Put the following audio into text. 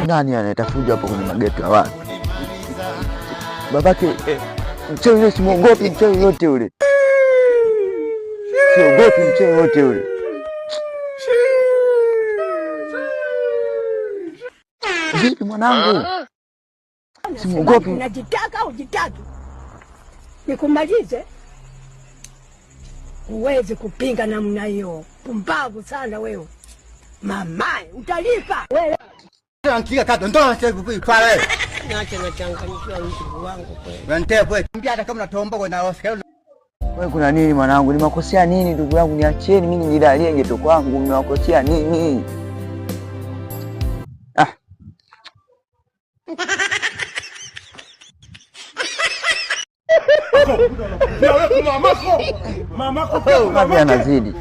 Nani anayetafuja hapo kwenye mageti ya watu? Babake mchawi yule, simuogopi mchawi yote ule. Siogopi mchawi yote ule. Vipi mwanangu? Simuogopi. Unajitaka au jitaki? Nikumalize? Uweze kupinga namna hiyo. Pumbavu sana wewe. Mamae, utalipa. Wewe. Ankia kata ndo anacheza pale. Naacha nachanganyikiwa mtu wangu kweli. Wantepo wewe. Mbia hata kama natomba kwa na Oscar. Wewe kuna nini mwanangu? Nimekosea nini ndugu yangu? Niachieni mimi nijidalie geto kwangu. Nimewakosea nini? Ah. Mamako. Mamako. Mamako anazidi.